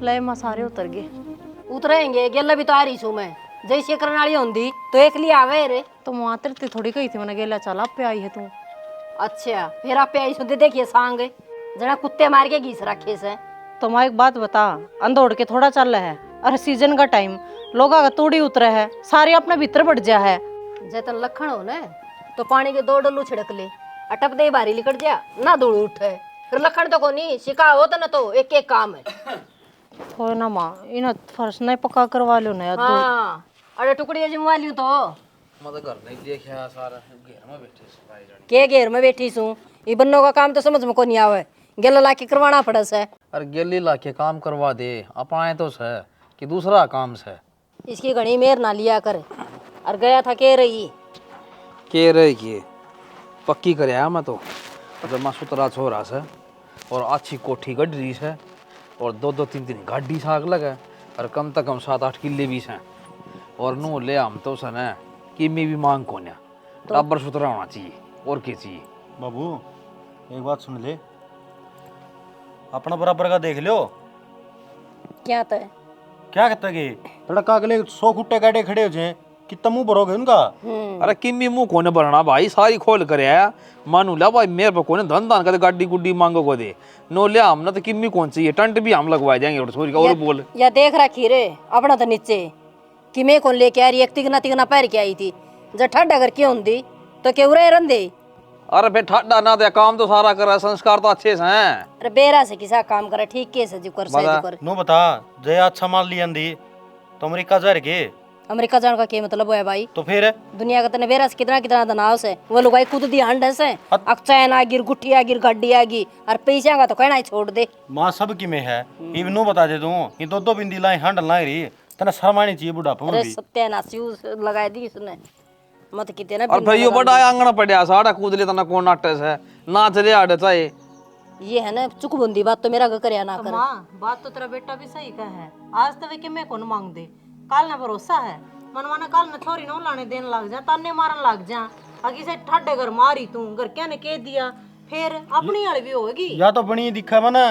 ले मां सारे उतर गए। उतरेंगे गेला भी तो आ रही छू मैं जैसे करने वाली होंगी तो एक लिए आवे रे। तो मां तेरे थोड़ी कही थी मैंने गेला चल आप पे आई है तू। अच्छा फिर आप पे आई सुनते देखिए सांग जना कुत्ते मार के घीस रखे से। तो मां एक बात बता, अंदौड़ के थोड़ा चल रहा है और सीजन का टाइम लोग का तोड़ी उतरे है सारे अपने भीतर बढ़ जा है। जतन लखन हो न तो पानी के 2 डल्लू छिड़क ले अटप दे बारी लिकट जा ना धूल उठे फिर लखन तो को नहीं शिका हो तो न तो एक एक काम है। हो ना मां इन फर्श नहीं पक्का करवा लो ना यार। हाँ अरे टुकड़ी जिमवा लियो तो मैं तो घर नहीं देखा सारा घेर में बैठे सफाई जानी के घेर में बैठी छू ये बन्नों का काम तो समझ में को नहीं आवे गेला लाके करवाना पड़े से। अरे गेली ला के काम करवा दे अपनाए तो है कि दूसरा काम से इसकी घनी मेर ना लिया कर और गया था के रही के रहे किए पक्की कर आया मैं तो जमा सुतरा छोरा से और अच्छी कोठी गड्ढी से और 2-2-3-3 गाड़ी साग लगे और कम से कम 7-8 किले भी हैं और नू ले हम तो सन है किमी भी मांग को ना टब्बर सुतरा होना चाहिए और क्या चाहिए। बाबू एक बात सुन ले, अपना बराबर का देख लो क्या तय क्या कहता कि लड़का अगले 100 खुट्टे गाड़े खड़े हो जाए कितना मुंह भरोगे उनका। अरे किमी मुंह कोने भरना भाई सारी खोल कर आया मानू ला भाई मेरे पर कोने धन धान कर गाड़ी गुड्डी मांगो को दे नो ले हमने तो किमी कौन चाहिए टंट भी हम लगवा जाएंगे और छोरी का और बोल या देख रखी रे अपना तो नीचे कि मैं कौन लेके आ रही एक तिगना तिगना पैर के आई थी जब ठंड अगर क्यों होंगी तो क्यों रहे रंदे। अरे फिर ठाडा ना दे काम तो सारा कर संस्कार तो अच्छे से हैं। अरे बेरा से किसा काम करे ठीक के से जो कर सही जो कर। नो बता जय अच्छा माल लिया अंधी तो अमेरिका जा रहे के अमेरिका जाने का क्या मतलब है भाई। तो फिर दुनिया का तने बेरा से कितना कितना तनाव से वो लोग खुद दी हंड से अक्चैन आ गिर गुट्ठी आ गिर गड्डी आ गई और पैसा का तो कहना ही छोड़ दे। माँ सब की में है इवन नो बता दे तू ये 2-2 बिंदी लाई हंड ला रही तना शर्मानी चाहिए बुढ़ापा में अरे भी। सत्यानाशी लगा दी इसने मत कितने ना और भाई यो बड़ा आंगन पड़या साड़ा कूद ले तना कौन नाटे से नाच रे आड़े चाहे ये है ना चुकबुंदी बात तो मेरा करे ना करे। मां बात तो तेरा बेटा भी सही का है आज तो वे के मैं कौन मांग दे काल ना भरोसा है मनवाना काल ना छोरी नो लाने देने लग जा ताने मारन लग जा अगी से ठाडे घर मारी तू घर क्या ने कह दिया फिर अपनी वाली भी होगी। या तो बनी दिखा मना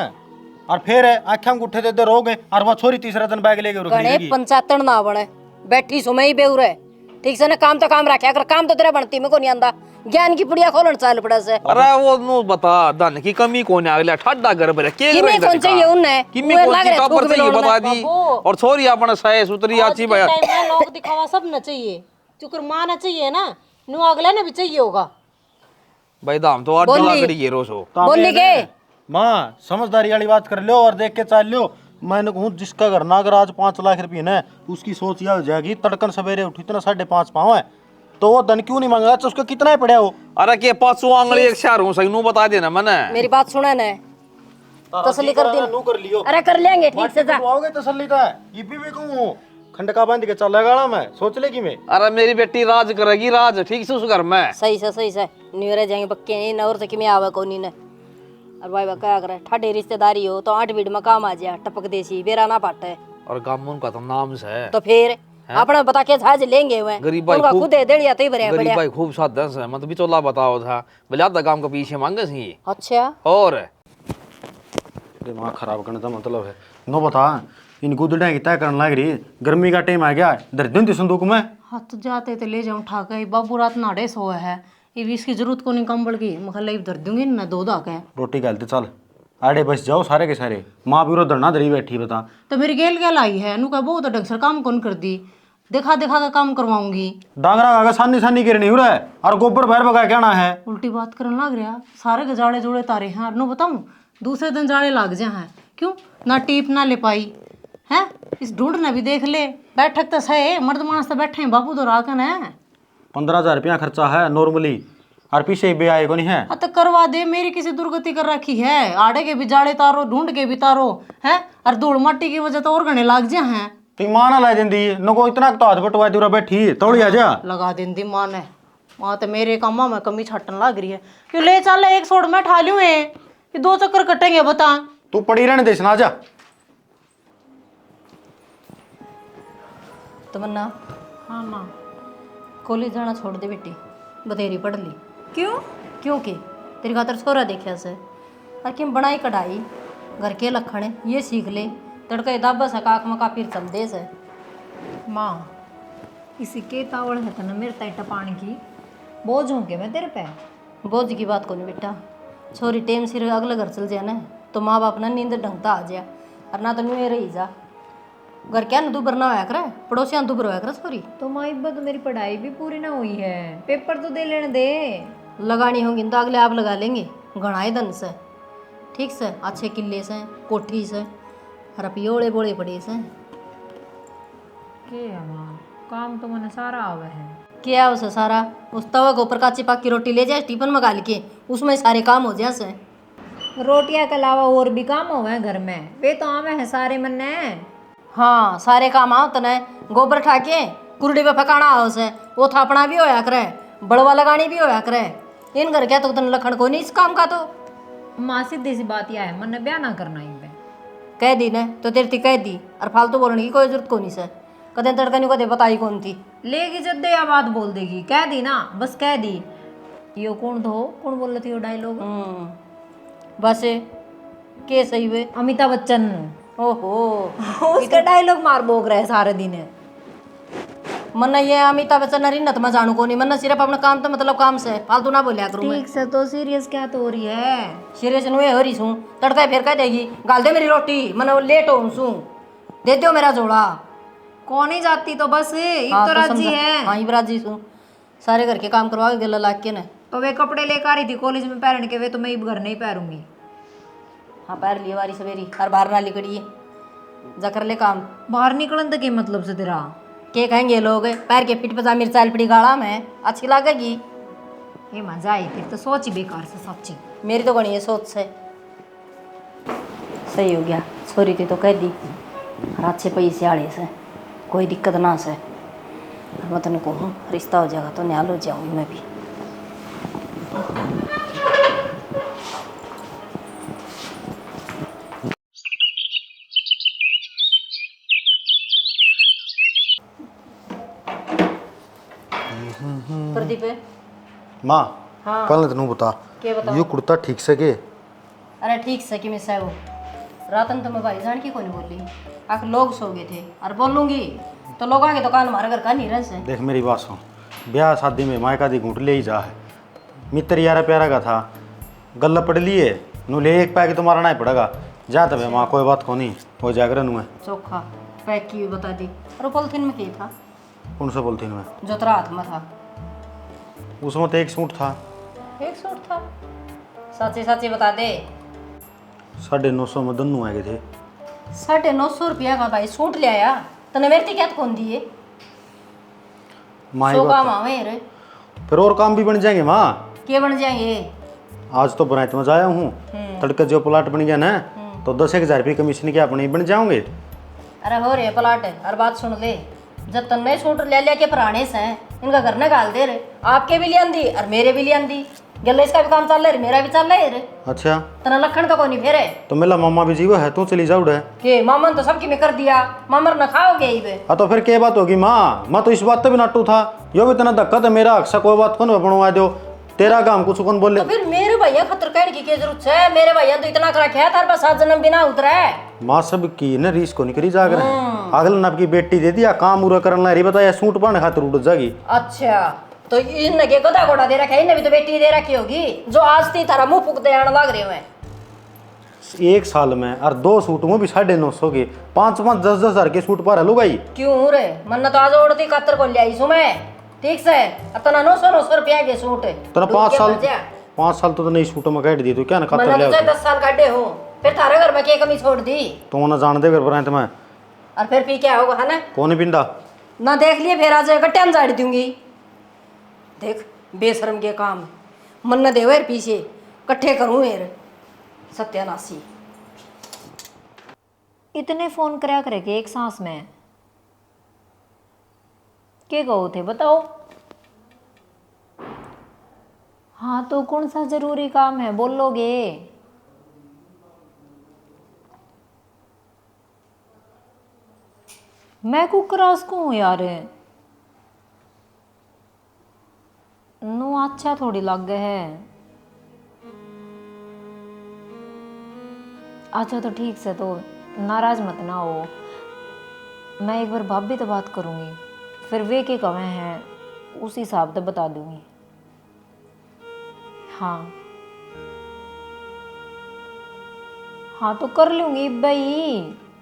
और फिर आँखें गुट्ठे दे रोगे और वो छोरी तीसरा दिन बैग लेके गणे पंचायतन ना बने बैठी सुमे ही बेउरे ठीक से ना काम तो काम रखा कर काम तो तेरा बनती में को नहीं आंदा ज्ञान की पुड़िया खोलन चाल पड़ा से। अरे वो नो बता धन की कमी कोने आगले ठाडा घर पर के किमे कौन चाहिए उन्ने किमी कौन सी काबर चाहिए बता दी और छोरी अपना सहे सुतरी आची भाई टाइम में लोग दिखावा सब न चाहिए चुकर मां ना चाहिए ना नु अगला ने भी चाहिए होगा। भाई दाम तो 8 लाख की रोज हो बोलने के माँ समझदारी वाली बात कर लो और देख के चाल लो। मैंने कहूँ जिसका घर ना अगर आज 5 लाख रुपये ना उसकी सोच यह हो जाएगी तड़कन सवेरे उठी इतना 5.5 पाँव है तो वो धन क्यों नहीं मांगा तो उसका कितना ही पड़ा हो। अरे के 500 आंगली एक शहर हूँ सही नू बता देना मैंने मेरी बात सुना ना तसल्ली कर दी नू कर लियो अरे कर लेंगे ठीक से जा आओगे तसल्ली तो है ये भी कहूँ खंड का बांध के चल गाड़ा मैं सोच ले कि मैं अरे मेरी बेटी राज करेगी राज ठीक से उस घर में सही से न्यूरे जाएंगे पक्के नहीं न और से कि मैं आवे कोनी ने और भाई क्या करे ठाडे रिश्तेदारी हो तो 8 बीड़ में काम आ जा टपक देसी बेरा ना पाटे और गामून का तो नाम से है तो फिर अपना बता के झाज लेंगे वे गरीब भाई उनका खूब- खुद देड़िया तो ही बढ़िया गरीब बढ़िया। भाई खूब साधन से मत भी चोला बताओ था बलियादा काम का पीछे मांगे सी ये अच्छा और दिमाग खराब करने का मतलब है। नो बता इन गुदड़ियाँ की तय करने लग रही गर्मी का टाइम आ गया दर्द थी संदूक में हाथ जाते तो ले जाऊं उठा के बाबू रात नाड़े सोए है ये भी इसकी जरूरत को नहीं कंबल की मखला धर दूंगी ना दो दा के रोटी गलते चल आड़े बस जाओ सारे के सारे माँ भी धरना धरी बैठी बता तो मेरी गेल गेल आई है नु का बहुत ढंग से काम कौन कर दी देखा देखा का काम करवाऊंगी डांगरा का सानी सानी गिरनी हो रहा है और गोबर भर बगा कहना है उल्टी बात करने लग रहा सारे के जाड़े जोड़े तारे हैं और नु बताऊं दूसरे दिन जाड़े लग जा हैं क्यों ना टीप ना ले पाई है इस ढूंढना भी देख ले बैठक तो सही मर्द मानस तो बैठे हैं बाबू तो राकन है 15,000 रुपया खर्चा है नॉर्मली और पीछे बे आए को नहीं है। तो करवा दे मेरी किसी दुर्गति कर रखी है आड़े के भी जाड़े तारो ढूंढ के भी तारो है और धूल मट्टी की वजह तो और घने लाग जा हैं तो माँ ना ला देंदी न को इतना तो हाथ बटवा दूरा बैठी तोड़ी आ जा लगा देंदी माँ ने माँ तो मेरे कामा में कमी छाटन लग रही है क्यों ले चल एक सोड़ में ठा लूं ये 2 चक्कर कटेंगे बता तू पड़ी रहने दे सुना जा तमन्ना हाँ माँ कॉलेज जाना छोड़ दे बेटी बतेरी पढ़ ली क्यों क्योंकि तेरी खातर छोरा देखा से और किम बनाई कढ़ाई घर के लखन ये सीख ले तड़के दाबा से काक मका फिर चल दे से। माँ इसी के तावड़ है तो ना मेरे तैटा पानी की बोझ होंगे मैं तेरे पे। बोझ की बात को नहीं बेटा, छोरी टेम सिर अगले घर चल जाए ना तो माँ बाप ना नींद ढंगता आ जाए, और ना तो नुए रही जा। घर क्या न दुबर ना होया करे, पड़ोसियां दुबर होया करे छोरी। तो माँ इब्बा तो मेरी पढ़ाई भी पूरी ना हुई है, पेपर तो दे लेने दे। लगानी होगी तो अगले आप लगा लेंगे, घणाए धन से ठीक से, अच्छे किले से, कोठी से, रपियोड़े बोड़े पड़े से। के है माँ, काम तो मैंने सारा आवे है। क्या उसे सारा, उस तवा के ऊपर काची पक्की रोटी ले जाए टिफिन में गाल के, उसमें सारे काम हो जाए से। रोटियां के अलावा और भी काम होवे हैं घर में, वे तो आवे हैं सारे मन्ने। हाँ सारे काम आओ तने, गोबर ठाके कुरडी पे फकाना आओ से, वो थापना भी होया करे, बड़वा लगानी भी होया करे। इन घर क्या तो तन लखन को नहीं इस काम का तो। माँ सीधी सी बात यह है, मन्ने ब्याह ना करना इन पे। कह दी ने तो तेरे थी कह दी, और फालतू बोलने की कोई जरूरत को नहीं से। कदे तड़का नहीं कदे बताई कौन थी। लेगी जब दे या बात बोल देगी, कह दी ना बस कह दी। यो कौन थो, कौन बोल रही थी वो डायलॉग? बस के सही वे, अमिताभ बच्चन। ओहो उसका डायलॉग मार बोक रहे सारे दिन। मन ये अमिताभ बच्चन रिन्नत में जानू को नहीं, मन सिर्फ अपना काम तो मतलब काम से फालतू ना बोलिया करूँ मैं। ठीक से तो सीरियस क्या तो हो रही है? सीरियस नुए हो रही सूँ, तड़का फिर कह देगी गाल दे मेरी रोटी, मन लेट हो सूँ, दे दो मेरा जोड़ा। कौन ही जाती तो बस एक हाँ, तो राजी समझा। है। हाँ राजी सूँ, सारे घर के काम करवा गला लाग के न। तो वे कपड़े लेकर आ रही थी कॉलेज में पहन के, वे तो मैं घर नहीं पहरूंगी। हाँ पैर लिए वारी सवेरी, हर बार ना लिकड़ी है जा कर ले काम। बाहर निकलन तो के मतलब से तेरा के कहेंगे लोग, पैर के पिट पजा मिर्चा पड़ी गाड़ा में अच्छी लगेगी। ये मजा आई, फिर तो सोच ही बेकार से सच्ची। मेरी तो गणी है सोच से। सही हो गया, छोरी थी तो कह दी, और अच्छे पैसे आड़े से, कोई दिक्कत ना से। मैं तेन कहूँ रिश्ता हो जाएगा तो न्याल हो जाऊँगी मैं भी। प्रदीप माँ हाँ पहले तेनू बता, के बताओ? ये कुर्ता ठीक से के? अरे ठीक से कि मिस है वो, रातन तो मैं भाई जान की को नहीं बोल रही, आख लोग सो गए थे, और बोलूँगी तो लोग आगे दुकान हमारे घर का नहीं रह से। देख मेरी बात सुन, ब्याह शादी में मायका दी घूट ले ही जा है। मित्र यारा प्यारा का था, गल्ला पड़ लिए नू ले एक पैक तो मारना ही पड़ेगा। जा तब माँ कोई बात को नहीं हो जाएगा नू है। चोखा पैक की हुई बता दी, और पॉलिथीन में क्या था? कौन सा बोलती मैं? जो तेरा हाथ में था। उसमें तो एक सूट था। एक सूट था? सच्ची सच्ची बता दे। 950 में दोनों आए थे। 950 रुपया का भाई सूट ले आया, तने मेरे क्या कौन दिए? माँ सो बात काम है। आवे रे, फिर और काम भी बन जाएंगे माँ। के बन जाएंगे? आज तो बनाए में जाया हूँ, तड़के जो प्लाट बन गया ना तो 10,000 रुपये कमीशन के अपने बन जाओगे। अरे हो रे प्लाट, और बात सुन ले, जब तन्ने सूट ले लिया के पुराने से इनका घर न गाल दे रे, आपके भी लियान दी और मेरे भी लियान दी, गले इसका भी काम चल रहा है, मेरा भी चल रहा है रे। अच्छा तना लखन का कोई नहीं फेरे तो मेरा मामा भी जीवा है, तू चली जाऊँ है। के मामन तो सबकी में कर दिया, मामर न खाओगे ही बे। हाँ तो फिर क्या बात होगी माँ? मैं तो इस बात पे भी नाटू था, यो भी इतना धक्का तो मेरा अक्सा कोई बात कौन बनवा दो, तेरा काम कुछ कौन बोले। तो फिर मेरे भैया खतर कहने की क्या जरूरत है? मेरे भैया तो इतना कर रखा है, तार पास 7 जन्म बिना उतरा है। माँ सब की न रीस को निकली जाग रहे हैं। अगले नब की बेटी दे दिया काम पूरा करने ला रही, बताया सूट पाने खातिर उड़ जागी। अच्छा तो इनने के गधा घोड़ा दे रखा है, इनने भी तो बेटी दे रखी होगी जो आज ती तारा मुंह फूक दे आने लग रहे हैं। एक साल में और 2 सूट में भी 950 के 5-5 10-10 हजार के सूट पर हलू गई। क्यों रे, मन तो आज ओढ़ती कतर को ले आई सु मैं, ठीक से अपना 900 रुपया के सूट तेरा 5 साल तो नहीं सूट में काट दी तो क्या ना मन कतर तो ले 10 साल काटे हो, फिर थारे घर में क्या कमी छोड़ दी? तो ना जान दे कर पर तुम्हें और फिर पी क्या होगा है ना? कौन पिंडा ना देख लिए फिर आज गट्टिया में झाड़ दूंगी। देख बेशरम के काम, मन न देवे पीछे कट्ठे करूँ यार, सत्यानाशी। इतने फोन करया करे के एक सांस में के कहो थे बताओ? हाँ तो कौन सा जरूरी काम है बोलोगे? मैं कुकरास को हूँ यार, नो अच्छा थोड़ी लग गए है। अच्छा तो ठीक से, तो नाराज मत ना हो। मैं एक बार भाभी तो बात करूँगी, फिर वे के कवे हैं उस हिसाब से बता दूँगी। हाँ हाँ तो कर लूँगी भाई,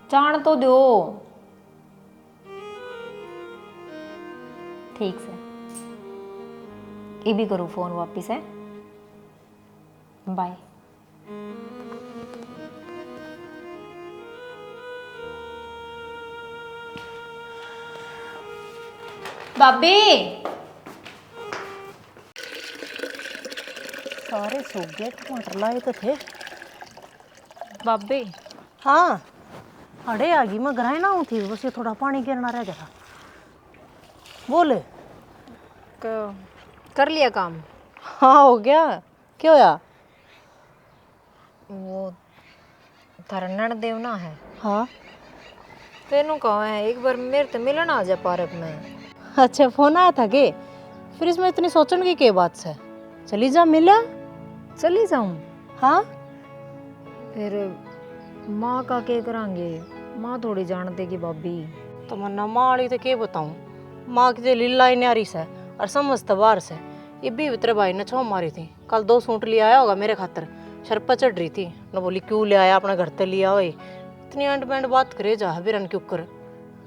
जान तो दो। ठीक से ये भी करूँ फोन वापिस है। बाय। भाभी सारे सूख गए, टमाटर लाए तो थे। भाभी हाँ अड़े आ गई, मैं ग्राइंड ना थी, बस ये थोड़ा पानी गिरना रह गया। बोले कर लिया काम? हाँ हो गया। क्यों होया? वो धरनड़ देवना है। हाँ तेनू कहा है एक बार मेरे तो मिलन आ जा पार्क में। अच्छा फोन आया था के? फिर इसमें इतनी सोचने की क्या बात है? चली जा, मिला। चली जाऊं? हाँ फिर माँ का क्या करांगे? माँ थोड़ी जान देगी भाभी। तो मन्ना माँ वाली तो क्या बताऊं, माँ की तो लीला ही न्यारी से और समझता बार से। ये भी तेरे भाई ने छो मारी थी, कल 2 सूट ले आया होगा मेरे खातर, शरपा चढ़ रही थी न, बोली क्यों ले आया, अपने घर ते लिया हो। इतनी एंड बैंड बात करे जा बिरन क्यों कर।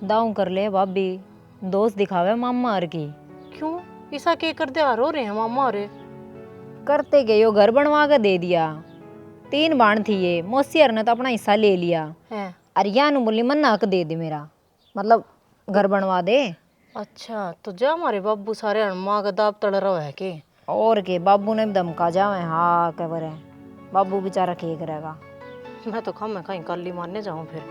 दाऊं कर ले भाभी, दोस्त दिखावे मामा हर की। क्यों ऐसा क्या कर दे, रो रहे हैं मामा रे? करते गए यो घर बनवा के दे दिया। 3 बाण थी ये, मोसियर ने तो अपना हिस्सा ले लिया। है और या नु बोली मन्ना हक दे दे मेरा, मतलब घर बनवा दे। अच्छा तो जा हमारे बाबू सारे माँ का दाब तड़ रहा है के? और के बाबू ने भी धमका जावे। हाँ कबर है, बाबू बेचारा क्या करेगा। मैं तो मैं कहीं काली मारने जाऊं फिर।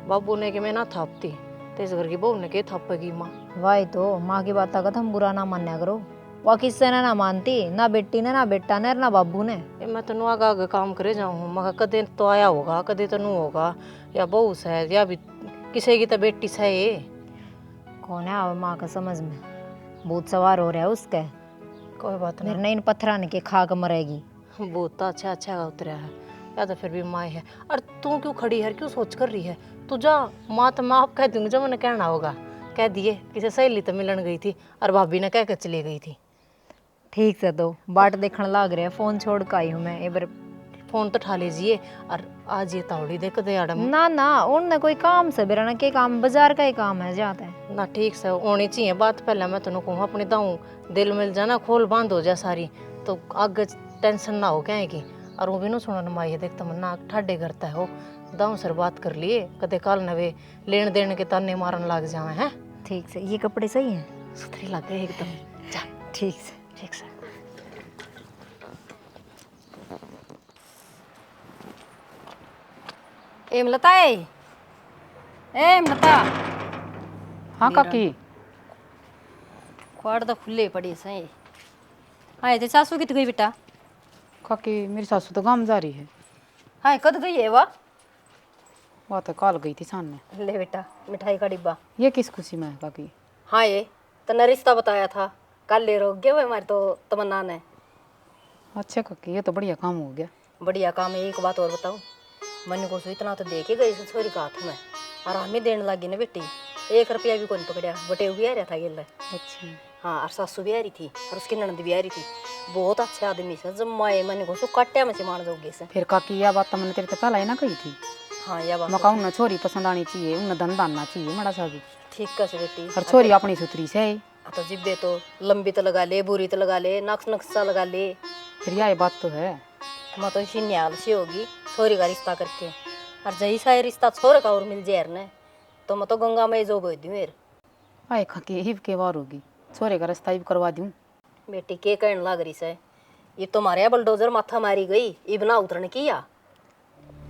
बाबू ने कि मैं ना थापती, तो इस घर की बहू ने के थापेगी माँ। वाई तो माँ की बात का हम बुरा ना मान्या करो। वह किससे ना मानती, ना बेटी ने, ना बेटा ने, ना बाबू ने। मैं तो आगे आगे काम करे जाऊँ, मगर कदे तो आया होगा, कदे तो नू होगा, या बहू से या भी किसी की तो बेटी से। ये कौन है अब माँ का समझ में, भूत सवार हो रहा है उसके। कोई बात मेरे नहीं, नहीं इन पत्थरा ने के खाक मरेगी। बहुत तो अच्छा अच्छा उतरा है, या तो फिर भी माँ है। और तू क्यों खड़ी है, क्यों सोच कर रही है? तू जा, माँ तो माँ कह दूंगी, जो मैंने कहना होगा कह दिए। किसी सहेली तो मिलन गई थी और भाभी ने कह कर चली गई थी। ठीक से तो बाट देखने लग रहे, फोन छोड़ के आई हूँ मैं। एक बार फोन तो उठा लीजिए। और आज ये तावड़ी देख दे आड़म ना ना उनने कोई काम से बेरा ना, के काम बाजार का ही काम है जाता है ना। ठीक से होनी चाहिए बात। पहले मैं तेन कहूँ अपनी दाऊँ दिल मिल जाना, खोल बांध हो जा सारी, तो आगे टेंशन ना हो क्या की। और वो भी ना सुनने माई है, देख तो मन्ना ठाडे करता है हो। दाऊँ सर बात कर लिए, कदे काल नवे लेन देन के ताने मारन लग जावे हैं। ठीक से ये कपड़े सही हैं? सुथरी लग गए एकदम। जा ठीक से। ठीक से। ए मलता ए मलता। हाँ काकी। क्वाड़ तो खुले पड़ी सही। हाय ते सासू कित गई बेटा? काकी मेरी सासू तो काम जा रही है। हाय कद गई है वाह? वह तो कॉल गई थी सामने। ले बेटा मिठाई का डिब्बा। ये किस खुशी में है काकी? हाँ ये तने रिश्ता बताया था, कल ले रोक गए हुए हमारे तो तमन्ना ने। अच्छा काकी ये तो बढ़िया काम हो गया। बढ़िया काम है। एक बात और बताऊं, मन को इतना तो दे के गई छोरी का हाथ में, और हमें देने लगी ना बेटी। 1 रुपया भी कौन पकड़िया, बटे भी आ रहा था गिल। अच्छा हाँ और सासू भी आ रही थी और उसकी ननद भी आ रही थी। बहुत अच्छे आदमी से, जब माए मन को काट्या में से मान दोगे से। फिर काकी यह बात तो मैंने तेरे से पहले ही ना कही थी। हाँ यह बात मैं कहूँ ना छोरी पसंद आनी चाहिए, उन्हें धंधा आना चाहिए मड़ा सा भी। ठीक कस बेटी। और छोरी अपनी सुथरी से है। तो जिब्बे तो लंबी तो लगा ले, बुरी तो लगा ले, नक्श नक्शा लगा ले। फिर यह बात तो है। मैं तो इसी न्याल से होगी छोरी का रिश्ता करके। और जैसा ये रिश्ता छोरे का और मिल जाए ने, तो मैं तो गंगा में जो बोल दूँ मेरे। आए काकी हिब के बार होगी, छोरे का रास्ता भी करवा दूँ। बेटी के कहने लग रही से, ये तो मारे बलडोजर माथा मारी गई, इबना उतरने की या।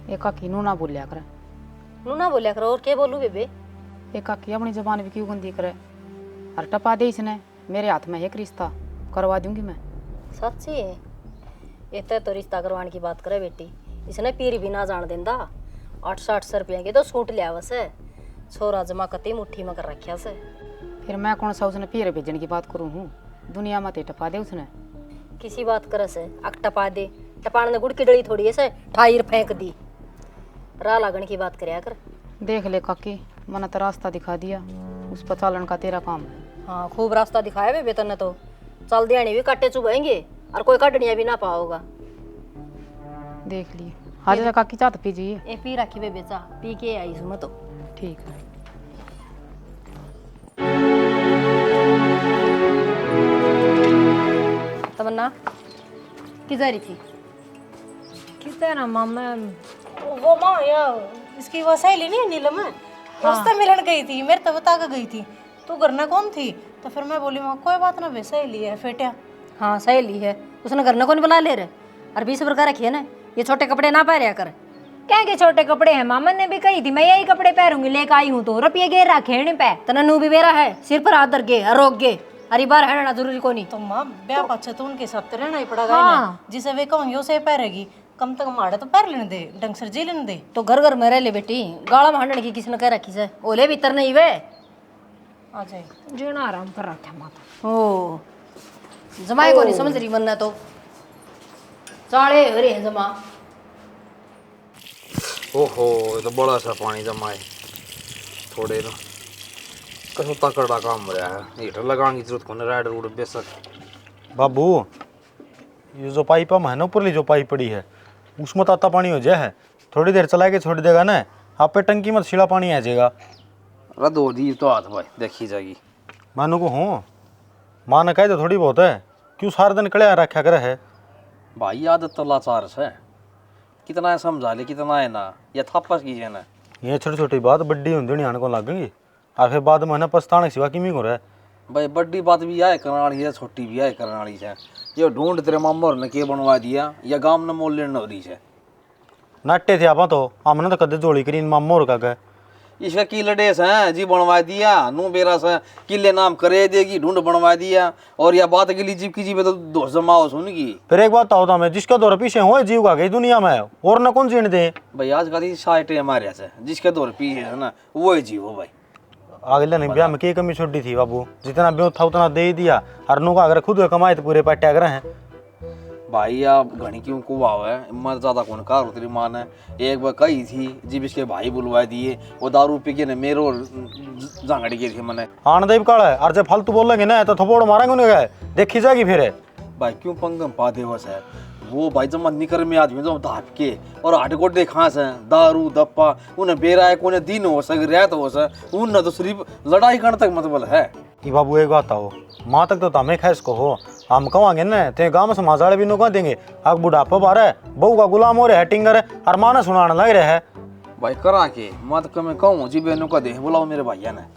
ये काकी नू ना बोलिया करे। नू ना बोलिया करो, और क्या बोलूँ बेबे? ये काकी अपनी जबान भी क्यों गंदी करे। और टपा दे इसने, मेरे हाथ में एक रिश्ता करवा दूंगी मैं। सच्ची है? ये तो रिश्ता करवाने की बात करे बेटी। इसने पीर भी ना जान देंदा। 800 रुपया के तो सूट लिया वैसे, छोरा जमा कती मुट्ठी में कर रखा से। फिर मैं कौन सा उसने पीर भेजने की बात करूँ हूँ? दुनिया में ते टपा दे उसने। किसी बात करे से अक टपा दे, टपाने ने गुड़ की डली थोड़ी ऐसे ठाईर फेंक दी। राह लागण की बात करया कर। देख ले काकी, मैंने तो रास्ता दिखा दिया, उस पर चालन का तेरा काम है। हाँ खूब रास्ता दिखाया बे बेतन ने तो। चल दियानी भी काटे चुभेंगे और कोई काटनिया भी ना पाओगा। देख लिए हाजिर काकी, चाह तो पीजिए। ए पी रखी बे बेचा, पी के आई हूँ मैं तो। ठीक है। तमन्ना किधर रही थी? कितना ना मामा, वो माँ या इसकी वो सहेली नहीं है नीलम है, उससे मिलन गई थी, मेरे तो बता के गई थी। तू घर ना कौन थी? तो फिर मैं बोली माँ कोई बात ना बे, सहेली है फेटिया। हाँ सहेली है, उसने घर न को नहीं बुला ले रहे। और 20 रुपये रखी है ना, ये छोटे कपड़े ना पहनया कर। क्या के छोटे कपड़े हैं? मामा ने भी कही थी मैं यही कपड़े पहनूंगी, लेकर आई हूँ तो रुपये गे रखे नहीं पे। तना नू भी बेरा है, सिर पर हाथ धर के रोक गे। अरे बार है जरूरी को नहीं। तो माँ ब्याह पाछे तो उनके साथ तो रहना ही पड़ेगा ना, जिसे वे कहूँगी उसे पहरेगी। कम तक माड़े तो पैर लेने दे, ढंग से जी लेने दे। तो घर घर में रह ले बेटी, गाला में हंडन की किसने कह रखी से? ओले भीतर नहीं वे आ जाए जीना आराम कर रखा माता। ओ जमाए को नहीं समझ रही मन तो चाले हो रहे हैं जमा। ओहो ये तो बड़ा सा पानी जमा है थोड़े ना, कसो तकड़ा काम हो रहा है। हीटर लगाने की जरूरत कोने, राइड रूड बेशक। बाबू ये जो पाइप है ना, ऊपरली जो पाइप पड़ी है उसमें ताता पानी हो जाए है, थोड़ी देर चला के छोड़ देगा ना, आप पे टंकी में सीला पानी आ जाएगा। रद्द हो दी तो हाथ भाई देखी जाएगी। मानो को हूँ माँ ने कहे तो थोड़ी बहुत है, क्यों सारा दिन कड़े रखा करे है। भाई आदत तो लाचार से, कितना है समझा ले, कितना है ना, या थापस कीजिए ना। ये छोटी छोटी बात बड्डी होंगी नहीं आने को लगेंगी, और फिर बाद में ना पछताने के सिवा किमी हो रहा है। भाई बड़ी बात भी आए करने वाली है, छोटी भी आए करने वाली है। ये ढूंढ तेरे मामोर ने के बनवा दिया, या गांव ने मोल लेने हो रही है। नाटे थे आप तो हमने तो कदे जोड़ी करी मामोर का गए। इसका की लडेस है जी बनवा दिया, नू बेरा से किले नाम करे देगी, ढूंढ बनवा दिया। और या बात के लिए जीव की जीव तो दोस्त जमाओ सुनगी। फिर एक बात होता मैं जिसका दौर पीछे हो जीव का गई दुनिया में, और न कौन जीने दे। भाई आज का साइट हमारे से जिसके दौर पीछे है ना, वो ही जीव हो भाई। अगले ने ब्याह में की कमी छोड़ी थी बाबू, जितना ब्याह था उतना दे ही दिया, और नु का अगर खुद कमाए तो पूरे पट्टे अगर हैं। भाई आप घनी क्यों को आओ है, मत ज्यादा कौन कार तेरी माँ ने एक बार कही थी जीव इसके भाई बुलवा दिए, वो दारू पी के ने मेरो जांगड़ी की थी मैंने। आन देव काल है, और जब फालतू बोलेंगे ना तो थप्पड़ मारेंगे उन्हें गए, देखी जाएगी फिर। भाई क्यों पंगम पा दे बस है वो भाई जब निकर में आदमी जो धाप के और हाट को देखा से दारू दप्पा उन्हें बेरा है कोने दिन हो सके रात हो सके उन तो सिर्फ लड़ाई करने तक मतलब है। कि बाबू एक बात हो, माँ तक तो हमें खैस को हो, हम कहेंगे ना ते गाँव में समाज वाले भी नो कह देंगे अब बुढ़ापा बार है बहू का गुलाम हो रहा है टिंगर है, और माँ ने सुनाने लग रहा है। भाई करा के मत कमे कहूँ जी बहनों का दे बुलाओ मेरे भैया ने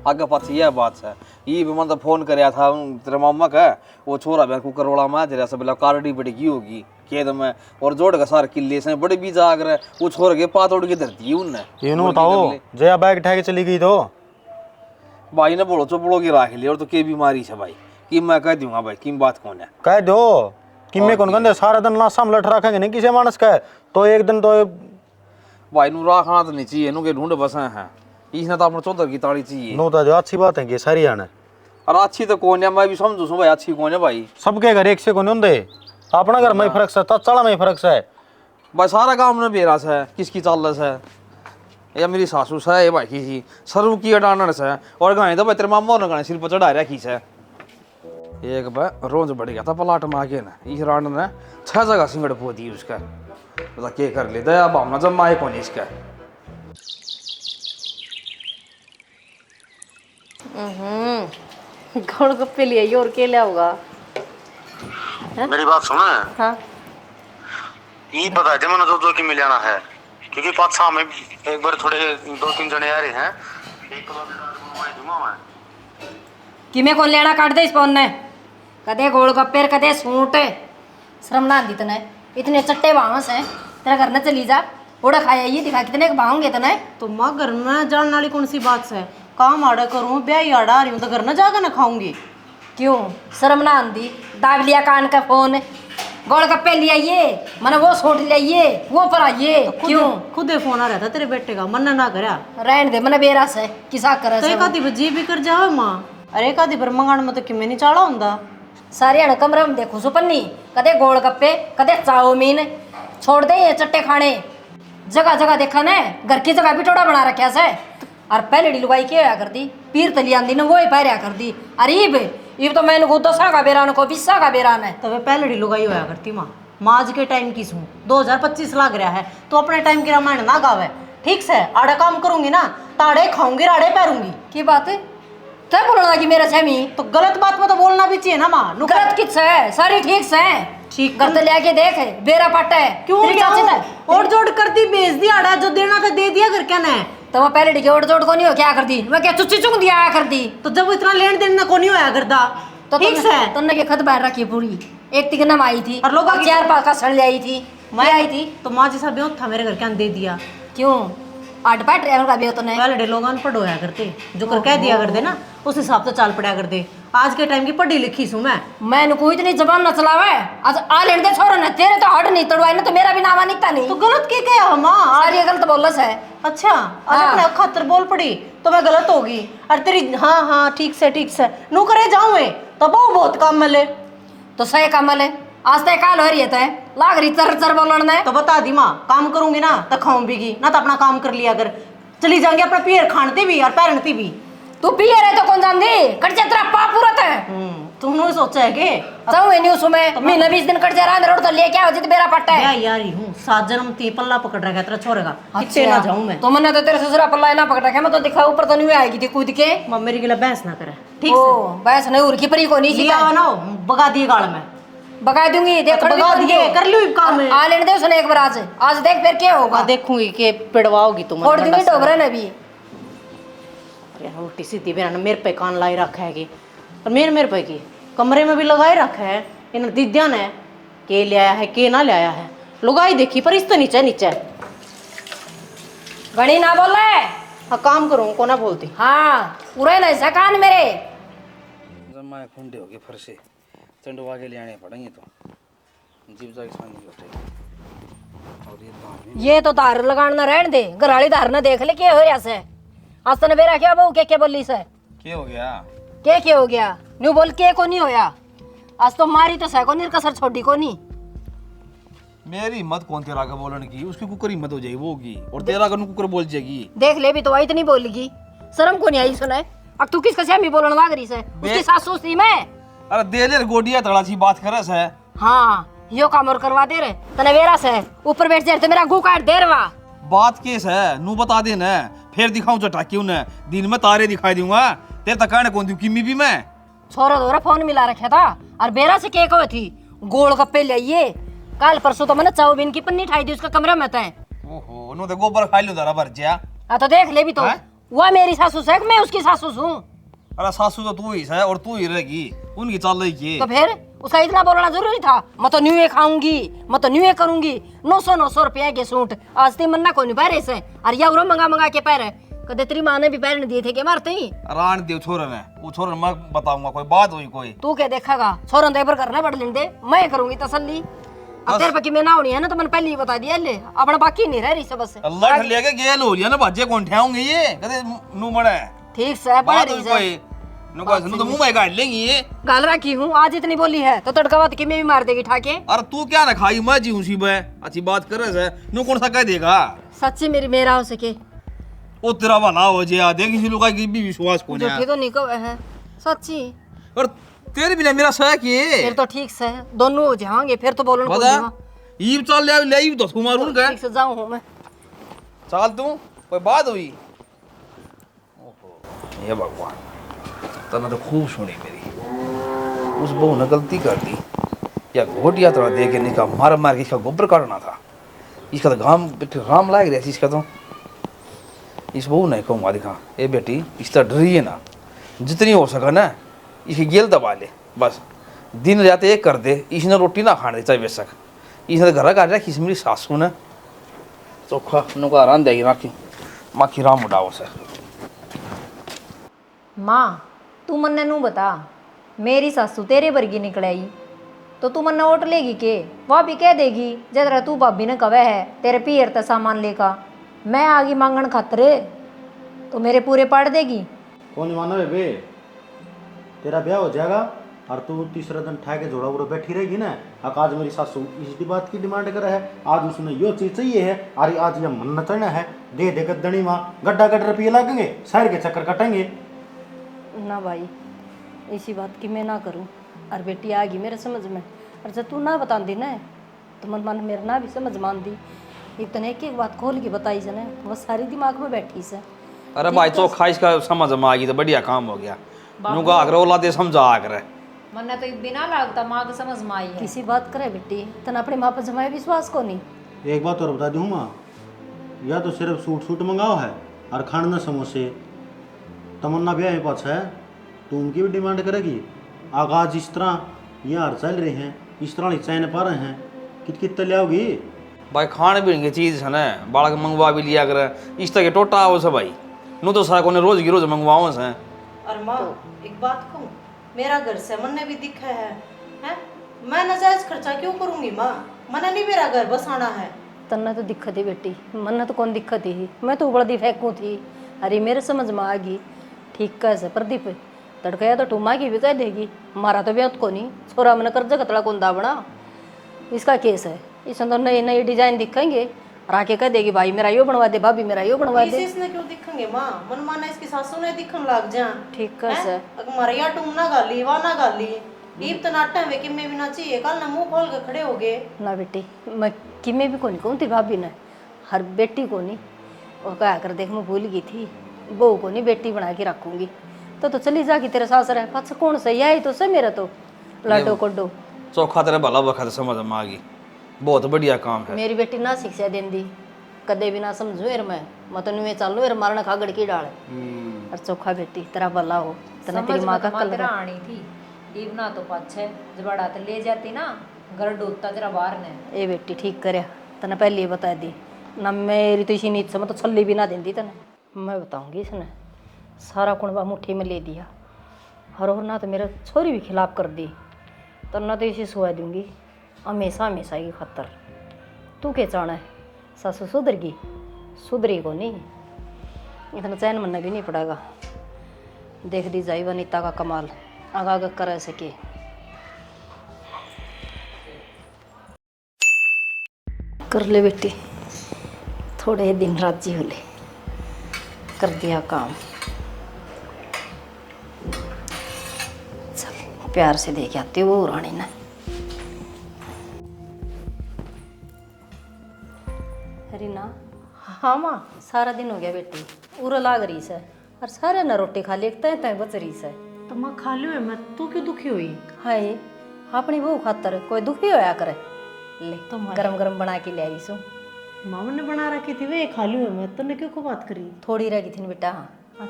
आगे पास यह बात है। ये भी मतलब फोन कराया था तेरे मामा का, वो छोरा बहन कुकर वाला में तेरा सब कारडी बड़ी की होगी खेत में, और जोड़ का सारे किले से बड़े बीज आग रहे, वो छोर के पात उड़ के धरती उनने ये बताओ जया बैग उठा के चली गई तो भाई ने बोलो चुपड़ो की राख ली, और तो के बीमारी है भाई कि मैं कह दूंगा भाई कि बात कौन है कह दो कि मैं कौन कहते सारा दिन ना सामलट रखेंगे नहीं किसी मानस का, तो एक दिन तो भाई नू राखना तो नहीं चाहिए, नू के ढूंढ बसा है इसने तो अपने चौधर की ताड़ी चाहिए। नो तो जो अच्छी बात है कि सारी आने और अच्छी तो कौन है, मैं भी समझू सू भाई अच्छी कौन है भाई। सबके घर एक से कौन होंगे, अपना घर में ही फर्क है, चला में ही फर्क है भाई सारा गाँव में बेरा है किसकी चाल है, या मेरी सासू से ये भाई की सरु की अडानन से, और गाय तो भाई तेरे मामा ने गाने सिर पर चढ़ा रखी से। एक बार रोज बढ़ गया था पलाट में आके ना, इस राण ने 6 जगह सिंगड़ पो दी उसका, बता के कर ले दया भावना जब माए कौन इसका। गोलगप्पे ले आइए और के ले होगा। मेरी बात सुन, हाँ ये बता दे मैंने जो कि मिलाना है, क्योंकि पाँच साल में एक बार थोड़े 2-3 जने आ रहे हैं, एक तो मैं कि मैं कौन लेना काट दे इस फोन ने, कदे गोलगप्पे कदे सूट, शर्म ना आती तने, इतने चट्टे बांस हैं तेरा घर न चली जा, ओड़ा खाया ये दिखा कितने बाहोंगे तने। तो माँ घर में जानने वाली कौन सी बात है, काम आड़ा करूँ ब्याह आड़ा आ रही हूँ तो घर न जाकर न खाऊंगी। क्यों शर्म ना आती, दाब लिया कान का फोन, गोलगप्पे ले आइए मैंने वो सूट ले आइए वो पर आइए। क्यों खुदे फोन आ रहा था तेरे बेटे का, मन ना करा रहने दे मैंने बेरा से किसा करे तो एक आधी बजी भी कर जाओ माँ, अरे एक आधी पर मंगाने में तो किमें नहीं चाड़ा होंदा। सारे अण कमरे में देखो सुपन्नी, कदे गोलगप्पे कदे चाउमीन, छोड़ दे ये चट्टे खाने। जगह जगह देखा ने घर की जगह भी टोड़ा बना रखा से। और पहले डी लुगाई क्या कर दी पीर तली आंदी ने वो ही पहरिया कर दी। अरे इब तो मैंने को 10 का बेरान को 20 का बेरान है। तबे पहले डी लुगाई होया करती माँ। माँ आज के टाइम की सूँ 2025 लाग रहा है तो अपने टाइम की रामायण ना गावे। ठीक से आड़े काम करूंगी ना ताड़े खाऊंगी राड़े पैरूंगी। की बात है तब बोलना कि मेरा छमी तो गलत बात में तो बोलना भी चाहिए ना माँ। गलत किस है सारी ठीक से ठीक घर तो लेके देख बेरा पट्टा है क्यों तेरी चाची था। और जोड़ कर दी बेच दी आड़ा जो देना था दे दिया घर क्या ना। तो वो पहले डिके ओढ़ जोड़ को नहीं हो क्या कर दी मैं क्या चुच्ची चुंग दिया कर दी। तो जब इतना लेन देन ना को नहीं होया करता तो ठीक से तुमने के खत बाहर रखी पूरी एक तिगनम आई थी और लोगों की 4 का सड़ ले आई थी मैं आई थी तो माँ जैसा ब्यों था मेरे घर क्या दे दिया। क्यों आठ पाट ड्राइवर का भी तो नहीं पहले लोग अनपढ़ होया करते जो कर कह दिया करते ना उस हिसाब से चाल पड़ा करते। आज के टाइम की पढ़ी लिखी सू मैं कोई इतनी जबान न चलावे आज आ लेने दे छोरो ने तेरे तो हट नहीं तोड़वाई ना तो मेरा भी नाम निकता नहीं तो गलत के क्या माँ। सारी गलत बोलस है। अच्छा आज अपने खातर बोल पड़ी तो मैं गलत होगी। और तेरी हाँ ठीक से नू करे जाऊँ तब बहुत काम मिले तो सही कमल है आज तक काल हो रही है लाग रही चर बोलन ने तो बता दी माँ काम करूंगी ना तो खाऊंगी ना तो अपना काम कर लिया अगर चली जाएंगे अपना पियर खानती भी और पैरनती भी। तू पियर है तो कौन जान दी कट जा तेरा पाप पूरा है। तुमने सोचा है के जाऊँ नहीं उसमें महीना 20 दिन कट जा रहा रोड तो ले क्या हो जित मेरा पट्टा है यार ही हूँ 7 जन्म ती पल्ला पकड़ रखा तेरा छोरे का कितने ना जाऊँ मैं। तो मैंने तो तेरे ससुरा पल्ला ना पकड़ रखा मैं तो दिखा ऊपर तो नहीं आएगी थी कूद के माँ मेरी गिला बहस ना करे ठीक ओ से बस नहीं उर्की परी को नहीं लिया सीखा ना बगा दिए गाल में बगा दूंगी देख बगा दिए कर ली काम आ लेने दे उसने एक बार आज देख फिर क्या होगा देखूंगी के पिड़वाओगी तुम छोड़ दूंगी डोबरे ने भी। उल्टी सीधी भी ना मेरे पे कान लाई रखा है कि और मेरे पे की कमरे में भी लगाए रखा है इन दीदिया ने के ले आया है के ना ले आया है लुगाई देखी पर इस तो नीचे घड़ी ना बोल रहे हाँ काम करूँ को ना बोलती हाँ पूरे नहीं सकान मेरे जब मैं खुंडे हो गए फिर से चंडवा के ले आने पड़ेंगे तो जीव जाके सामने बैठे और ये दाने ये तो तार लगाना रहने दे घराली तार ना देख ले क्या हो रहा से आज तने बेरा क्या बहु क्या बोली से क्या हो गया क्या हो गया न्यू बोल के को नहीं होया आज तो मारी तो सै को नहीं कसर छोड़ी को नहीं मेरी हिम्मत कौन तेरा का बोलने की उसकी कुकर हिम्मत हो जाएगी वो होगी और तेरा का कुकर बोल जाएगी। देख ले भी तो वही इतनी बोलेगी शर्म को नहीं आई सुनाए अब तू किसका से बोलने लाग रही से उसकी सासू थी मैं। अरे दे ले गोडिया तड़ा सी बात करस है। हाँ यो काम और करवा दे रहे तने वेरा से ऊपर बैठ जाए तो मेरा गु काट दे रवा बात केस है नू बता दे न फिर दिखाऊं चटा क्यों न दिन में तारे दिखाई दूंगा तेरे तक कहने कौन दी किमी भी मैं छोरा दोरा फोन मिला रखा था और बेरा से केक हुई थी गोल गप्पे ले आइए कल परसों तो मैंने चाउमीन की पन्नी ठाई दी उसका कमरे में था। ओहो नो तो गोबर खा लो जरा भर जा तो देख ले भी तो वह मेरी सासू से मैं उसकी सासू हूँ। अरे सासू तो तू ही है और तू ही रहेगी उनकी चाल रही तो फिर उसका इतना बोलना जरूरी था मैं तो न्यू खाऊंगी मैं तो न्यू करूंगी 900 रुपया के सूट आज ती मन्ना को नहीं पैरे से और या मंगा के पैरे कदे तेरी माँ ने भी पैर दिए थे के मारते ही रान देव छोरे ने वो छोरे मैं बताऊंगा कोई बात हुई कोई तू क्या देखेगा छोरन देवर करना पड़ लेने दे मैं करूंगी तसल्ली अब तेरे पकी में ना होनी है ना तो मैंने पहले ही बता दिया ले अपना बाकी नहीं रह रही सब से अल्लाह लेके गेल हो लिया ना भाजे कौन ठेऊंगे ये कदे नु मड़े ठीक से पड़ बात रही हुई कोई नु को नु तो मुंह में गाड़ लेंगी ये गाल रखी हूँ आज इतनी बोली है तो तड़का बात की मैं भी मार देगी ठाके। अरे तू क्या ना खाई मैं जी उसी बे अच्छी बात कर रहे है नु कौन सा कह देगा सच्ची मेरी मेरा हो सके ओ तेरा भला हो जे देख किसी लोग की भी विश्वास कोने झूठी तो नहीं कहे है सच्ची और तेरे बिना मेरा सह के फिर तो ठीक से दोनों हो जाएंगे फिर तो बोलने को बता नहीं ईब चल ले ले ईब तो मारून का ठीक से जाऊं हूं मैं चल तू कोई बात हुई ओहो ये भगवान तने तो खूब सुनी मेरी उस बहू ने गलती कर दी या घोटिया थोड़ा दे के निका मार मार के इसका गोबर काटना था इसका तो घाम राम लाग रहा इसका तो इस बहू नहीं कहूँगा दिखा ए बेटी इस तरह डरिए ना जितनी हो सका ना इसकी गेल दबा ले बस दिन जाते एक कर दे इसने रोटी ना खाने चाहे बेशक इसने घर का रखी मेरी सासू ने चोखा नुका रान देगी राखी माखी राम उड़ाओ से माँ तू मन्ने नू बता मेरी सासू तेरे वर्गी निकलाई तो तू मन्ने ओट लेगी के वह भी कह देगी जरा तू भाभी ने कवे है तेरे पियर त सामान लेका मैं आगी मांगन खातरे तो मेरे पूरे पाड़ देगी कौन माना बेबे तेरा ब्याह हो जाएगा और तू तीसरे दिन ठा के जोड़ा उड़ा बैठी रहेगी ना। आज मेरी सासू इस बात की डिमांड कर है, आज उसने यो चीज चाहिए है, अरे आज ये मन चढ़ना है, दे दे गद्दनी माँ, गड्ढा गड्ढा रुपये लगेंगे, शहर के चक्कर कटेंगे। ना भाई इसी बात की मैं ना करूं। और बेटी आ गई मेरे समझ में, और जब तू ना बता दी ना तो मन मेरे ना भी समझ मान दी। इतने एक एक बात खोल के बताई से ना वो सारी दिमाग में बैठी से। अरे भाई चोखा इसका समझ में आ गई तो बढ़िया काम हो गया। नुका आकर औलादे समझा कर मन्ना तो बिना लागता माँ के समझ में आई है। किसी बात करे बेटी तना अपने माँ पर जमाए विश्वास को नहीं। एक बात और बता दूँ माँ, या तो सिर्फ सूट मंगाओ है और खाना समोसे। तमन्ना ब्याह में पास है तो उनकी भी डिमांड करेगी। आगाज इस तरह ये हार चल रहे हैं, इस तरह चैन पा रहे हैं, कित लियाओगी। भाई खाने पीने की चीज़ है ना, बालक मंगवा भी लिया करे, इस तरह के टोटा आओ से भाई नू तो सारा को रोज की रोज मंगवाओ से। और माँ एक बात कहूँ, मेरा घर से मन ने भी दिखा है, हैं? मैं नाजायज खर्चा क्यों करूँगी माँ? मना नहीं मेरा घर बसाना है। तन्ना तो दिक्कत ही बेटी, मन तो कौन दिक्कत ही, मैं तो उबड़ दी फेंकूँ थी। अरे मेरे समझ में आ गई। ठीक कैसे प्रदीप तड़कया तो टूमा की भी कह देगी, हमारा तो ब्याह को नहीं, छोरा मैंने कर्ज कतला कौन दाबना। इसका केस है, इस अंदर नई नई डिजाइन दिखेंगे और आके कह देगी भाई मेरा यो बनवा दे, भाभी मेरा यो बनवा दे। इसने क्यों दिखेंगे माँ? मन माना इसकी सासू ने दिखन लग जा। ठीक कैसे हमारे यहाँ टूम ना गाली वाह ना गाली, ईब तो नाटा है कि मैं भी ना चाहिए, कल ना मुंह खोल के खड़े हो गए ना बेटी। मैं कि मैं भी को नहीं कहूँ थी भाभी ने, हर बेटी को नहीं। और कहा कर देख मैं भूल गई थी, बहू को नहीं बेटी बना के रखूंगी। तो चली जागी तेरे सास रहे पास कौन सही आई तो से मेरा तो लाडो कोडो। चोखा तेरा भला वक्त समझ में आ गई, बहुत बढ़िया काम है। मेरी बेटी ना शिक्षा देंदी कदे भी ना समझू एर मैं तो नुए चालू एर मारना खागड़ की डाल। और चोखा बेटी तेरा भला हो, तना तेरी माँ का कल आनी थी ईब ना तो पाछे जबाड़ा तो ले जाती ना, घर डूबता तेरा बाहर ने। ए बेटी ठीक करया, तना पहले ही बता दी ना, मेरी तो इसी नीच से मैं तो छल्ली भी ना देंदी तने। मैं बताऊंगी इसने सारा कुणबा मुट्ठी में ले दिया, और ना तो मेरे छोरी भी खिलाफ कर दी, तो ना तो इसे सुहा दूंगी हमेशा हमेशा की खतर। तू क्या चाहना है? सासू सुधरगी? सुधरी को नहीं, इतना चैन मनना भी नहीं पड़ेगा। देख दी जाई वनीता का कमाल, आगा आगा कर सके। कर ले बेटी, थोड़े दिन राजी हो ले, कर दिया काम। चल प्यार से देख आती वो रानी ने। रीना हाँ माँ। सारा दिन हो गया बेटी, उरा लाग रही से, और सारे ना रोटी खा ली, एक तय बच रही से। तो माँ खा लियो मैं, तू क्यों दुखी हुई? हाय अपनी बहू खातर कोई दुखी होया करे। ले तो गरम गरम बना के ले आई सू। मामा ने बना रखी थी वे खा लियो मैं, तूने क्यों को बात करी? थोड़ी रह गई थी न बेटा,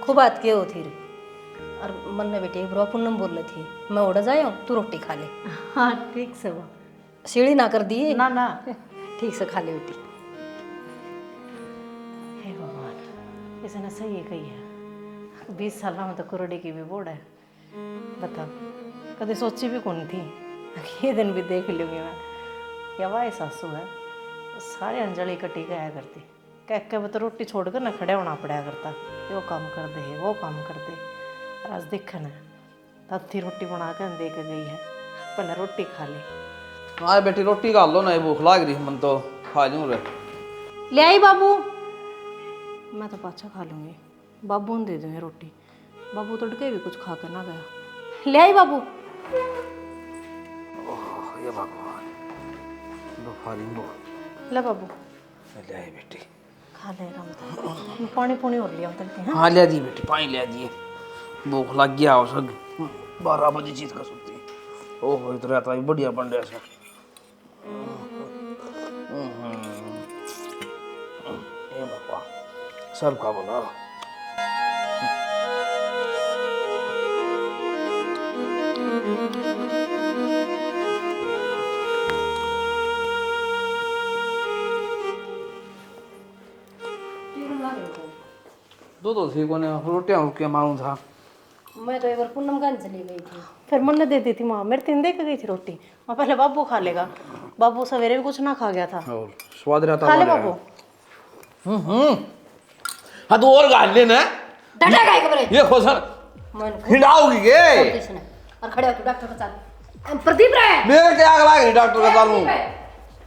खूब बात क्यों थी रे। और मन में बेटी एक पूनम बोल रही थी मैं उड़ जाऊँ तू रोटी खा ले। हाँ ठीक से वो सीढ़ी ना कर दिए ना ना। ठीक से खा ले बेटी। हे भगवान, इसने सही कही है, 20 साल में तो कुरडी की भी बोर्ड है। बता कभी सोची भी कौन थी ये दिन भी देख लूँगी मैं। या वाह सासू है, सारे अंजलि इकट्ठी गया करती, कह के तो रोटी छोड़कर ना खड़े होना पड़ा करता, वो काम कर दे वो काम कर दे। और आज देख ना तथी रोटी बना कर दे के गई है, पहले रोटी खा ली। हाँ बेटी रोटी खा लो ना, भूख लाग रही मन तो खा लूँ रे। ले आई बाबू? मैं तो पाछा खा लूँगी, बाबू ने दे दूँगी रोटी। बाबू तड़के भी कुछ खा कर ना गया। ले आई बाबू? ये भगवान बुखारी लो। ले बाबू ले आई बेटी, खा ले रहा, पानी पुनी और लिया तड़के। हाँ हाँ ले दी बेटी, पानी ले दिए, भूख लग गया हो सब 12 बजे चीज का सुनती। ओह इतना रहता है बढ़िया बन रहा है। ये बाबा सबका बोला। दो थी कोने रोटियां रुकियां मारूं था। मैं तो एक बार पूनम गांव चली गई थी, फिर मन ने दे दी थी माँ, मेरे तीन दे के गई थी रोटी। मैं पहले बाबू खा लेगा, बाबू सवेरे भी कुछ ना खा गया था। और स्वाद रहता खा ले बाबू। हाँ तो और गाल लेना डटा काय कबरे ये खोसन मन हिलाओगी के किसने और खड़े हो तू डॉक्टर के साथ प्रदीप रे मेरे क्या आग लाग रही डॉक्टर का चालू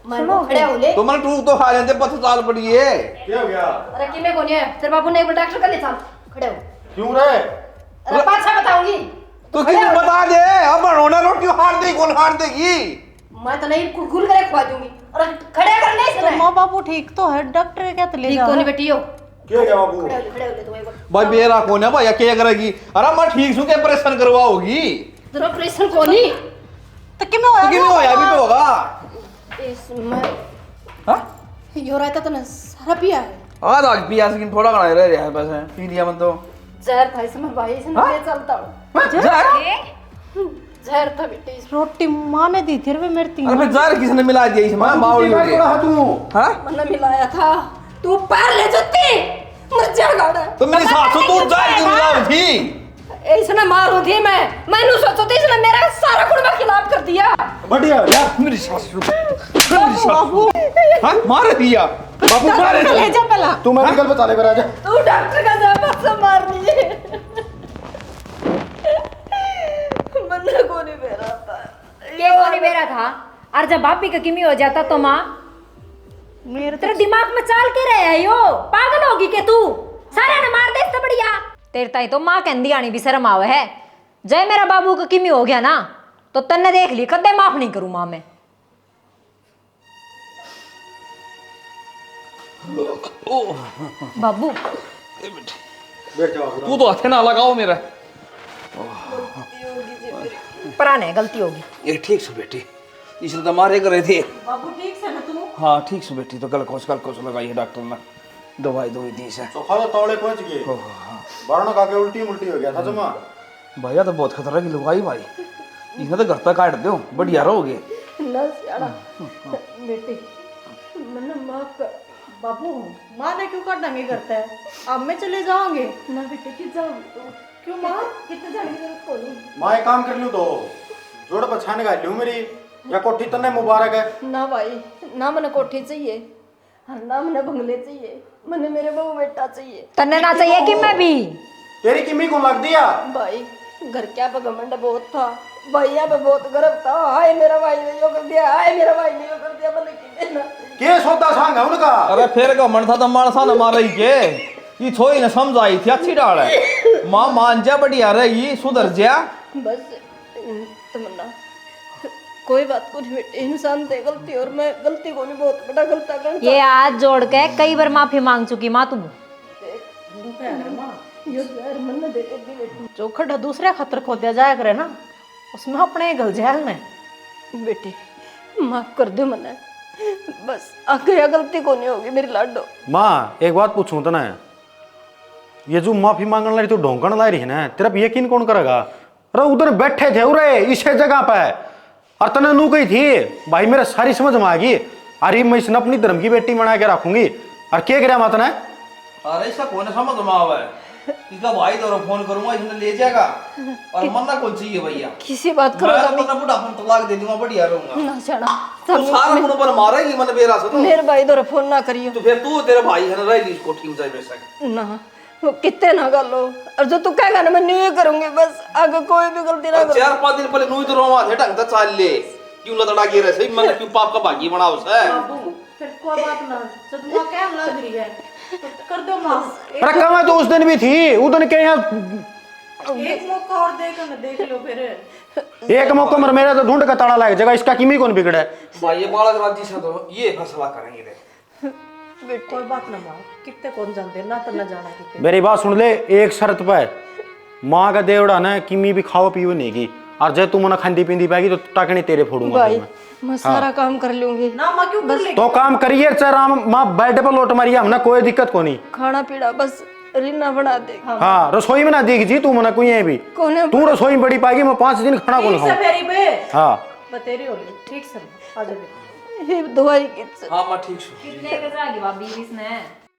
सुनो खड़े हो ले तो मैंने टूक तो खा लेते पथ चाल पड़ी है क्या हो गया? अरे कि मैं कौन है तेरे बाबू ने एक बार डॉक्टर का ले चल खड़े हो क्यों रे? अरे पाछा बताऊंगी तो किसी बता दे अब रोना रोटी हार देगी कौन हार देगी मैं तो नहीं कुरकुर करे खवा दूंगी और खड़े कर ले तो माँ बापू ठीक तो है, डॉक्टर के क्या तो ले ठीक जाओ। कोनी बेटी हो क्या हो गया बाबू? खड़े हो ले तुम एक बार भाई मेरा कौन है भाई क्या करेगी अरे मैं ठीक सू के ऑपरेशन करवाओगी तेरा ऑपरेशन कोनी तो कि मैं तो क्यों होया अभी तो होगा इसमें हां यो रहता तो ना सारा पिया है आज आज पिया लेकिन थोड़ा घना रह रहा है बस पी लिया मन तो जहर था इसमें भाई इसमें हाँ? ले चलता हूँ जहर था बेटी रोटी माँ ने दी थी रे मेरे तीन। अरे फिर जार किसने मिला दिया इसमें मावड़ी हो गया तू हां मैंने मिलाया था तू पैर ले जती मर जाएगा ना तो मेरी सासू तो जार क्यों मिला थी इसने मारू थी मैंने सोचा था इसने मेरा सारा कुल में खिलाफ कर दिया बढ़िया यार। मेरी सासू हां मार दिया बाबू मारे ले जा पहला। तू मेडिकल पे चले राजा। तू डॉक्टर का जवाब से मार रही है मन्ना को नहीं बेरा था के कोनी बेरा था और जब भाभी का किमी हो जाता तो माँ मेरे तेरे दिमाग में चाल के रहे है यो पागल होगी के तू सारे ने मार दे इससे बढ़िया तेरे ताई तो माँ कहंदी आनी भी शर्म आवे है जय मेरा बाबू का किमी हो गया ना तो तन्ने देख ली कदे माफ नहीं करूं माँ मैं बाबू बैठ जाओ। तू तो हाथे ना लगाओ मेरा पराने गलती होगी ये ठीक से बेटी इसने तो मारे करे थे बाबू ठीक से ना तू। हाँ ठीक से बेटी तो कल कोच लगाई है डॉक्टर ने दवाई दी से तो खाओ तौड़े पहुंच गए। बारह का के उल्टी हो गया था जमा। भैया तो बहुत खतरा की लुगाई भाई इसने तो घर तक काट दो बढ़िया रहोगे ना सियाड़ा बेटी मन्ना माफ कर बाबू माँ ने क्यों काटना करता है, अब मैं चले जाओगे। ना बेटे कि जाऊंगी तो क्यों माँ? कितने जाने की जरूरत को नहीं माँ एक काम कर लूँ तो जोड़ पछाने का लूँ मेरी या कोठी तन्ने मुबारक है। ना भाई ना मैंने कोठी चाहिए ना मैंने बंगले चाहिए मैंने मेरे बहू बेटा चाहिए तन्ने ना चाहिए कि मैं भी तेरी किमी को लग दिया। भाई घर क्या पे घमंड बहुत था भैया पे बहुत गर्व था हाय मेरा भाई ने यो कर दिया हाय मेरा भाई ने यो कर दिया मैंने की देना के सौदा सांग है उनका। अरे फिर का मन था तो मानसा न मार रही के ये छोई ने समझाई थी अच्छी डाल है माँ मान जा बढ़िया रही सुधर जा बस तमन्ना कोई बात को नहीं बेटे इंसान थे गलती और मैं गलती को नहीं बहुत बड़ा गलता कर ये हाथ जोड़ के कई बार माफी मांग चुकी माँ तुम यो यार मन में दे दी बेटी जो खड्डा दूसरे खतर खोदा जाया करे ना उसमें अपने गल जाए में। बेटी माफ कर दो मना बस आगे गलती को नहीं होगी मेरी लाडो। माँ एक बात पूछूं तो ना ये जो माफी मांगने लाई तो ढोंकन लाई रही है ना तेरा यकीन कौन करेगा। अरे उधर बैठे थे उरे इसे जगह पे और तने नू कही थी भाई मेरा सारी समझ में आ गई अरे मैं इसने अपनी धर्म की बेटी बना के रखूंगी और क्या करा मत ने। अरे इसका कौन समझ में आवा है इसका भाई तो फोन करूंगा इसने ले जाएगा और मन्ना कौन चाहिए भैया किसी बात करो मैं तो अपना बुढ़ापन तलाक दे दूंगा बढ़िया रहूंगा ना चढ़ा तो सारा मुंह पर मारेगी मन बेरा से तो मेरे भाई दो फोन ना करियो तो फिर तू तेरा भाई है ना रह ली कोठी में जाए बेशक ना वो कितने ना कर लो और जो तू कहेगा ना मैं न्यू करूंगी बस आगे कोई भी गलती ना करो। 4-5 दिन पहले नू तो रोवा थे ढंग से चाल ले क्यों लतड़ा के रहे सही मन क्यों पाप का भागी बनाओ से बाबू फिर कोई बात ना जब माँ क्या लग रही है तो कर दो माँ। अरे कहाँ तो उस दिन भी थी उस दिन के यहाँ एक मौका और देख लो फिर। एक मौका मर मेरा तो ढूंढ का ताला लग जाएगा इसका किमी कौन बिगड़ा है। भाई ये बालक राज्य से तो ये फैसला करेंगे रे कोई बात ना माँ कितने कौन जानते ना तो ना जाना कितने। मेरी बात सुन ले एक शर्त पे माँ का देवड़ा ना किमी भी खाओ पीओ नहीं की और जब तुम ना खांदी पींदी पाएगी तो टाकनी तेरे फोड़ूंगा भाई मैं सारा काम कर लूंगी ना माँ क्यों कर लेगी? तो काम करिए चाहे राम माँ बेड पर लोट मारिए हमने कोई दिक्कत को नहीं। खाना पीना बस रीना बना दे हाँ रसोई में ना देख जी तू मना कोई है भी कोने तू रसोई में बड़ी पाएगी मैं 5 दिन खाना कौन ठीक से खाऊं। फेरी पे हाँ बतेरी हो रही ठीक से आ जाओ। ये दवाई की हाँ मैं ठीक हूँ कितने के जागी भाभी इसने